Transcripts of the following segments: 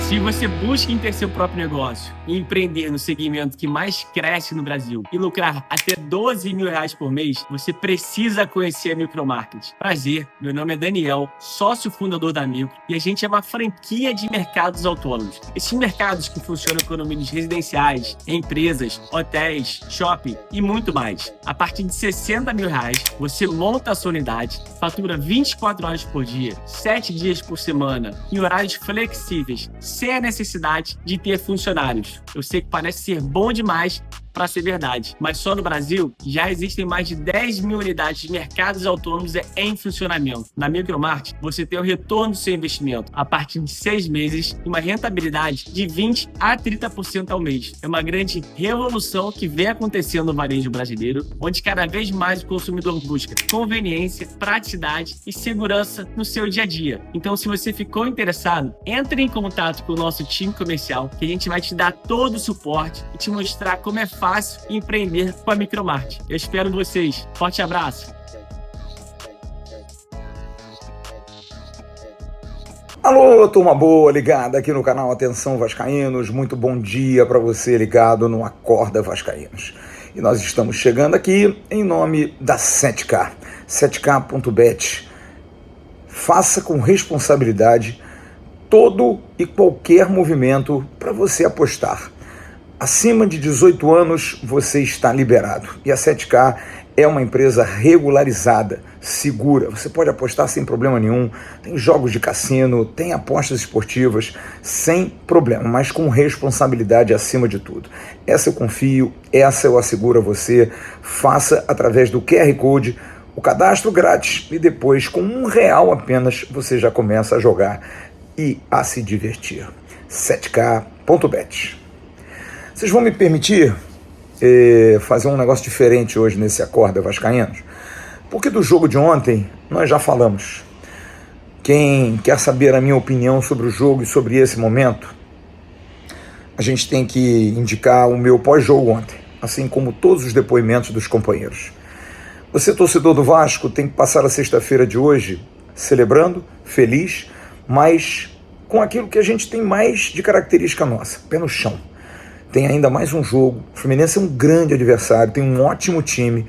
Se você busca em ter seu próprio negócio e empreender no segmento que mais cresce no Brasil e lucrar até R$12 mil por mês, você precisa conhecer a Micromarket. Prazer, meu nome é Daniel, sócio fundador da Micro, e a gente é uma franquia de mercados autônomos. Esses mercados que funcionam com condomínios residenciais, empresas, hotéis, shopping e muito mais. A partir de R$60 mil, você monta a sua unidade, fatura 24 horas por dia, 7 dias por semana, em horários flexíveis, sem a necessidade de ter funcionários. Eu sei que parece ser bom demais para ser verdade, mas só no Brasil já existem mais de 10 mil unidades de mercados autônomos em funcionamento. Na Micromarket, você tem o retorno do seu investimento a partir de 6 meses e uma rentabilidade de 20% a 30% ao mês. É uma grande revolução que vem acontecendo no varejo brasileiro, onde cada vez mais o consumidor busca conveniência, praticidade e segurança no seu dia a dia. Então, se você ficou interessado, entre em contato com o nosso time comercial, que a gente vai te dar todo o suporte e te mostrar como é fácil empreender com a Micromarket. Eu espero vocês. Forte abraço. Alô, turma boa, ligada aqui no canal Atenção Vascaínos. Muito bom dia para você ligado no Acorda Vascaínos. E nós estamos chegando aqui em nome da 7K, 7K.bet. Faça com responsabilidade todo e qualquer movimento para você apostar. Acima de 18 anos, você está liberado. E a 7K é uma empresa regularizada, segura. Você pode apostar sem problema nenhum. Tem jogos de cassino, tem apostas esportivas, sem problema, mas com responsabilidade acima de tudo. Essa eu confio, essa eu asseguro a você. Faça através do QR Code o cadastro grátis e depois, com R$1 apenas, você já começa a jogar e a se divertir. 7K.bet. Vocês vão me permitir fazer um negócio diferente hoje nesse Acorda Vascaínos? Porque do jogo de ontem nós já falamos. Quem quer saber a minha opinião sobre o jogo e sobre esse momento, a gente tem que indicar o meu pós-jogo ontem, assim como todos os depoimentos dos companheiros. Você, torcedor do Vasco, tem que passar a sexta-feira de hoje celebrando, feliz, mas com aquilo que a gente tem mais de característica nossa, pé no chão. Tem ainda mais um jogo. O Fluminense é um grande adversário, tem um ótimo time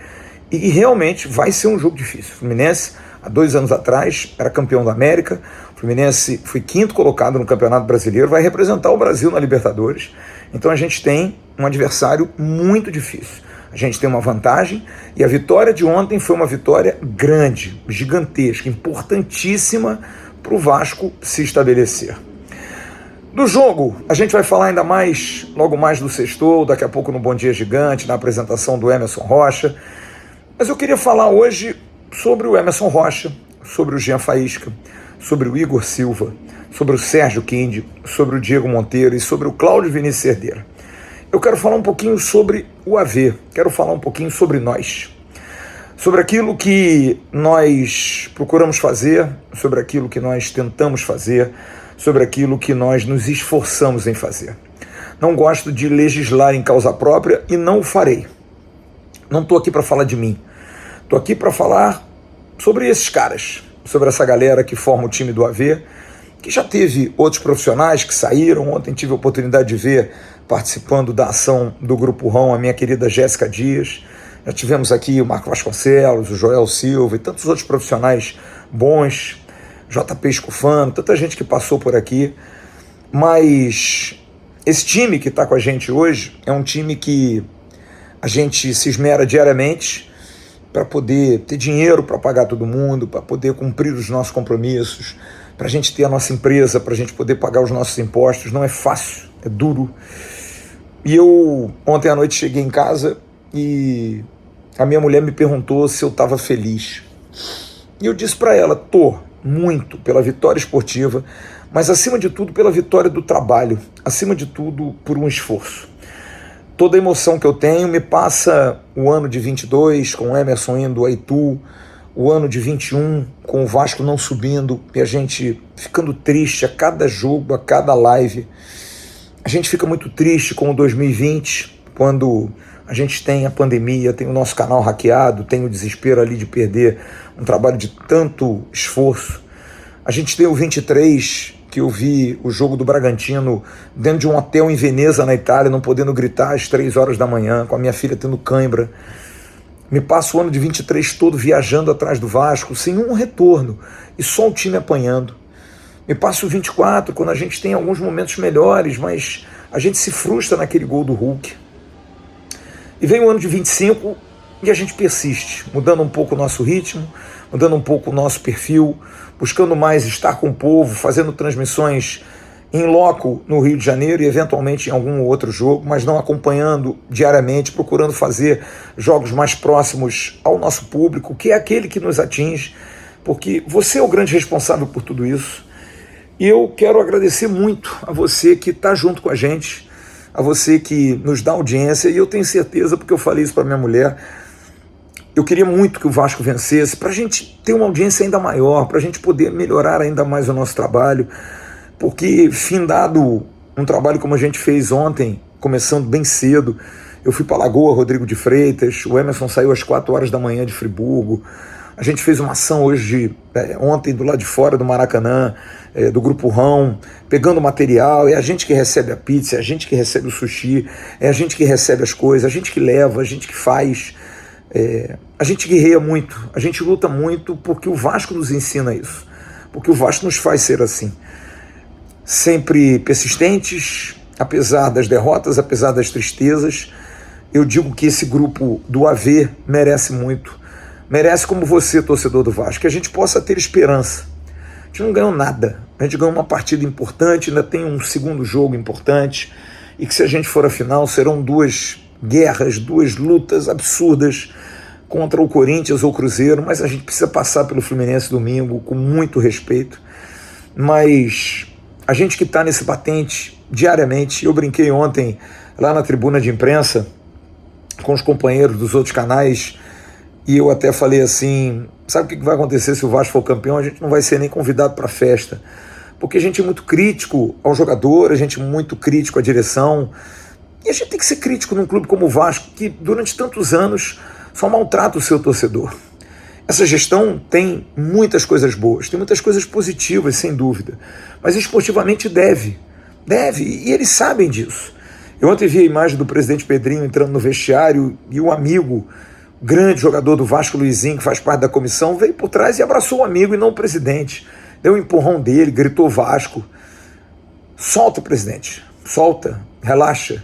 e realmente vai ser um jogo difícil. O Fluminense, há 2 anos atrás, era campeão da América. O Fluminense foi 5º colocado no Campeonato Brasileiro, vai representar o Brasil na Libertadores. Então a gente tem um adversário muito difícil. A gente tem uma vantagem e a vitória de ontem foi uma vitória grande, gigantesca, importantíssima para o Vasco se estabelecer. Do jogo, a gente vai falar ainda mais, logo mais do Sextou, daqui a pouco no Bom Dia Gigante, na apresentação do Emerson Rocha. Mas eu queria falar hoje sobre o Emerson Rocha, sobre o Jean Faísca, sobre o Igor Silva, sobre o Sérgio Quinde, sobre o Diego Monteiro e sobre o Cláudio Vinícius Cerdeira. Eu quero falar um pouquinho sobre o AV, quero falar um pouquinho sobre nós, sobre aquilo que nós procuramos fazer, sobre aquilo que nós tentamos fazer, sobre aquilo que nós nos esforçamos em fazer. Não gosto de legislar em causa própria e não o farei. Não estou aqui para falar de mim. Estou aqui para falar sobre esses caras, sobre essa galera que forma o time do AV, que já teve outros profissionais que saíram. Ontem tive a oportunidade de ver, participando da ação do Grupo Rão, a minha querida Jéssica Dias. Já tivemos aqui o Marco Vasconcelos, o Joel Silva e tantos outros profissionais bons, JP Escufano, tanta gente que passou por aqui. Mas esse time que está com a gente hoje é um time que a gente se esmera diariamente para poder ter dinheiro para pagar todo mundo, para poder cumprir os nossos compromissos, para a gente ter a nossa empresa, para a gente poder pagar os nossos impostos. Não é fácil, é duro. E eu ontem à noite cheguei em casa e a minha mulher me perguntou se eu estava feliz. E eu disse para ela, tô muito pela vitória esportiva, mas acima de tudo pela vitória do trabalho, acima de tudo por um esforço. Toda a emoção que eu tenho me passa o ano de 22 com o Emerson indo a Itu, o ano de 21 com o Vasco não subindo e a gente ficando triste a cada jogo, a cada live. A gente fica muito triste com o 2020, quando A gente tem a pandemia, tem o nosso canal hackeado, tem o desespero ali de perder um trabalho de tanto esforço. A gente tem o 23, que eu vi o jogo do Bragantino dentro de um hotel em Veneza, na Itália, não podendo gritar às 3 horas da manhã, com a minha filha tendo cãibra. Me passo o ano de 23 todo viajando atrás do Vasco, sem um retorno, e só o time apanhando. Me passo o 24, quando a gente tem alguns momentos melhores, mas a gente se frustra naquele gol do Hulk. E vem o ano de 25 e a gente persiste, mudando um pouco o nosso ritmo, mudando um pouco o nosso perfil, buscando mais estar com o povo, fazendo transmissões em loco no Rio de Janeiro e eventualmente em algum outro jogo, mas não acompanhando diariamente, procurando fazer jogos mais próximos ao nosso público, que é aquele que nos atinge, porque você é o grande responsável por tudo isso. E eu quero agradecer muito a você que está junto com a gente, a você que nos dá audiência, e eu tenho certeza, porque eu falei isso para minha mulher, eu queria muito que o Vasco vencesse, para a gente ter uma audiência ainda maior, para a gente poder melhorar ainda mais o nosso trabalho, porque findado um trabalho como a gente fez ontem, começando bem cedo, eu fui para Lagoa, Rodrigo de Freitas, o Emerson saiu às 4 horas da manhã de Friburgo, a gente fez uma ação ontem do lado de fora do Maracanã, do Grupo Rão, pegando material, é a gente que recebe a pizza, é a gente que recebe o sushi, é a gente que recebe as coisas, a gente que leva, a gente que faz, a gente guerreia muito, a gente luta muito porque o Vasco nos ensina isso, porque o Vasco nos faz ser assim, sempre persistentes, apesar das derrotas, apesar das tristezas. Eu digo que esse grupo do AV merece muito, merece, como você, torcedor do Vasco, que a gente possa ter esperança. A gente não ganhou nada, a gente ganhou uma partida importante, ainda tem um segundo jogo importante, e que se a gente for à final serão 2 guerras, 2 lutas absurdas contra o Corinthians ou o Cruzeiro, mas a gente precisa passar pelo Fluminense domingo com muito respeito. Mas a gente que está nesse batente diariamente, eu brinquei ontem lá na tribuna de imprensa com os companheiros dos outros canais, e eu até falei assim, sabe o que vai acontecer se o Vasco for campeão? A gente não vai ser nem convidado para a festa, porque a gente é muito crítico ao jogador, a gente é muito crítico à direção, e a gente tem que ser crítico num clube como o Vasco, que durante tantos anos só maltrata o seu torcedor. Essa gestão tem muitas coisas boas, tem muitas coisas positivas, sem dúvida, mas esportivamente deve, e eles sabem disso. Eu ontem vi a imagem do presidente Pedrinho entrando no vestiário e o amigo, grande jogador do Vasco, Luizinho, que faz parte da comissão, veio por trás e abraçou o amigo e não o presidente. Deu um empurrão dele, gritou Vasco. Solta, presidente, solta, relaxa.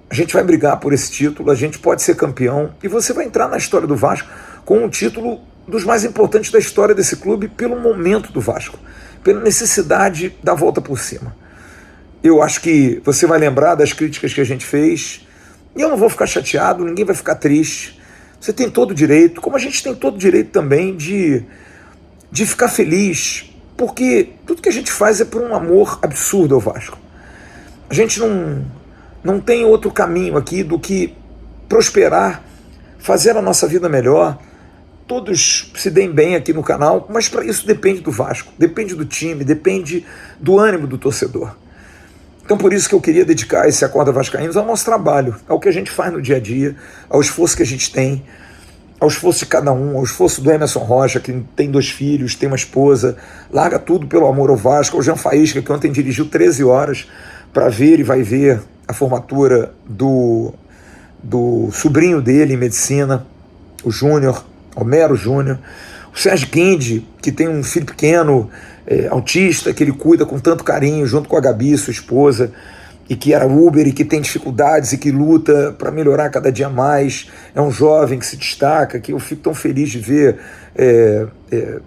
A gente vai brigar por esse título, a gente pode ser campeão e você vai entrar na história do Vasco com um título dos mais importantes da história desse clube pelo momento do Vasco, pela necessidade da volta por cima. Eu acho que você vai lembrar das críticas que a gente fez e eu não vou ficar chateado, ninguém vai ficar triste. Você tem todo o direito, como a gente tem todo o direito também de ficar feliz, porque tudo que a gente faz é por um amor absurdo ao Vasco. A gente não tem outro caminho aqui do que prosperar, fazer a nossa vida melhor, todos se deem bem aqui no canal, mas para isso depende do Vasco, depende do time, depende do ânimo do torcedor. Então por isso que eu queria dedicar esse Acorda Vascaínos ao nosso trabalho, ao que a gente faz no dia a dia, ao esforço que a gente tem, ao esforço de cada um, ao esforço do Emerson Rocha, que tem 2 filhos, tem uma esposa, larga tudo pelo amor ao Vasco, ao Jean Faísca, que ontem dirigiu 13 horas para ver e vai ver a formatura do sobrinho dele em medicina, o Júnior, Homero Júnior, o Sérgio Guinde, que tem um filho pequeno, autista, que ele cuida com tanto carinho, junto com a Gabi, sua esposa, e que era Uber e que tem dificuldades e que luta para melhorar cada dia mais. É um jovem que se destaca, que eu fico tão feliz de ver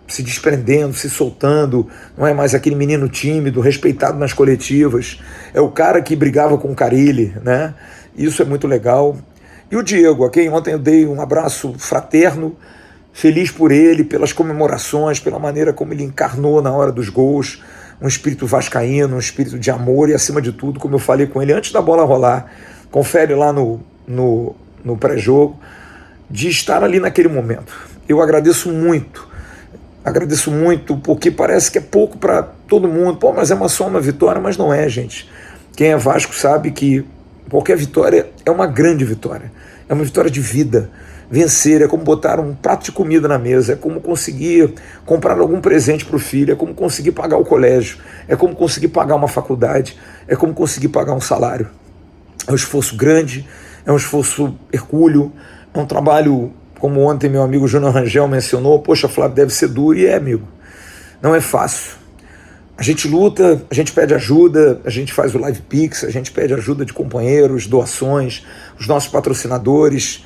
se desprendendo, se soltando. Não é mais aquele menino tímido, respeitado nas coletivas. É o cara que brigava com o Carille, né? Isso é muito legal. E o Diego, a quem ontem eu dei um abraço fraterno, feliz por ele, pelas comemorações, pela maneira como ele encarnou na hora dos gols, um espírito vascaíno, um espírito de amor e, acima de tudo, como eu falei com ele antes da bola rolar, confere lá no pré-jogo, de estar ali naquele momento. Eu agradeço muito porque parece que é pouco para todo mundo. Pô, mas é só uma vitória, mas não é, gente. Quem é Vasco sabe que Qualquer vitória é uma grande vitória. É uma vitória de vida. Vencer é como botar um prato de comida na mesa, é como conseguir comprar algum presente para o filho, é como conseguir pagar o colégio, é como conseguir pagar uma faculdade, é como conseguir pagar um salário. É um esforço grande, é um esforço hercúleo, é um trabalho, como ontem meu amigo Júnior Rangel mencionou, poxa, Flávio, deve ser duro, e é, amigo. Não é fácil. A gente luta, a gente pede ajuda, a gente faz o Live Pix, a gente pede ajuda de companheiros, doações, os nossos patrocinadores.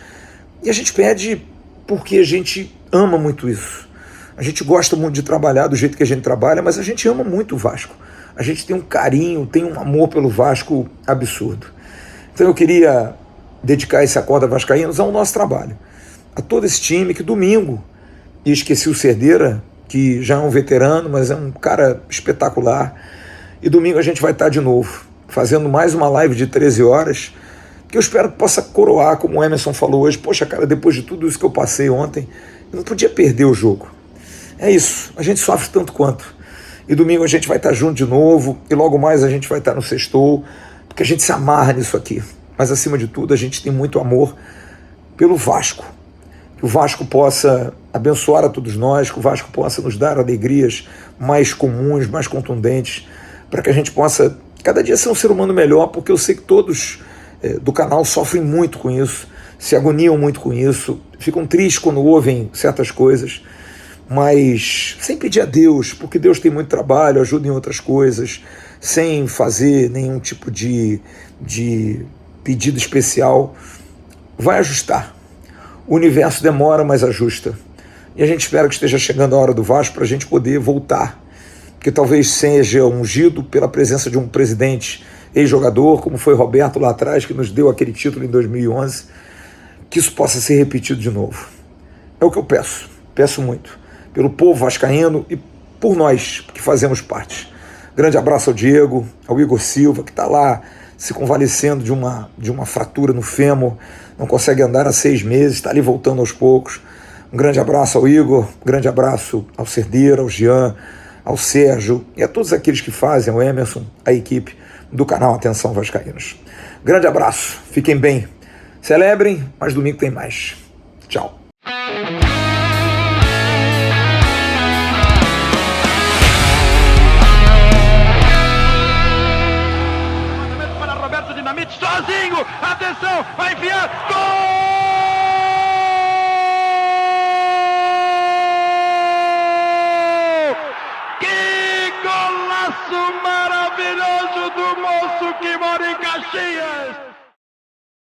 E a gente pede porque a gente ama muito isso. A gente gosta muito de trabalhar do jeito que a gente trabalha, mas a gente ama muito o Vasco. A gente tem um carinho, tem um amor pelo Vasco absurdo. Então eu queria dedicar esse Acorda Vascaínos ao nosso trabalho. A todo esse time que domingo, e esqueci o Cerdeira, que já é um veterano, mas é um cara espetacular. E domingo a gente vai estar de novo, fazendo mais uma live de 13 horas, que eu espero que possa coroar, como o Emerson falou hoje. Poxa, cara, depois de tudo isso que eu passei ontem, eu não podia perder o jogo. É isso, a gente sofre tanto quanto. E domingo a gente vai estar junto de novo, e logo mais a gente vai estar no Sextou, porque a gente se amarra nisso aqui. Mas acima de tudo, a gente tem muito amor pelo Vasco. Que o Vasco possa abençoar a todos nós, que o Vasco possa nos dar alegrias mais comuns, mais contundentes, para que a gente possa cada dia ser um ser humano melhor, porque eu sei que todos do canal sofrem muito com isso, se agoniam muito com isso, ficam tristes quando ouvem certas coisas, mas sem pedir a Deus, porque Deus tem muito trabalho, ajuda em outras coisas, sem fazer nenhum tipo de pedido especial, vai ajustar. O universo demora, mas ajusta. E a gente espera que esteja chegando a hora do Vasco para a gente poder voltar, que talvez seja ungido pela presença de um presidente ex-jogador, como foi Roberto lá atrás, que nos deu aquele título em 2011, que isso possa ser repetido de novo. É o que eu peço muito, pelo povo vascaíno e por nós que fazemos parte. Grande abraço ao Diego, ao Igor Silva, que está lá se convalescendo de uma fratura no fêmur, não consegue andar há 6 meses, está ali voltando aos poucos. Um grande abraço ao Igor, um grande abraço ao Cerdeira, ao Jean, ao Sérgio e a todos aqueles que fazem, ao Emerson, a equipe do canal Atenção Vascaínos. Grande abraço, fiquem bem, celebrem, mas domingo tem mais. Tchau. Sozinho, atenção, vai enfiar, gol! Que golaço maravilhoso do moço que mora em Caxias!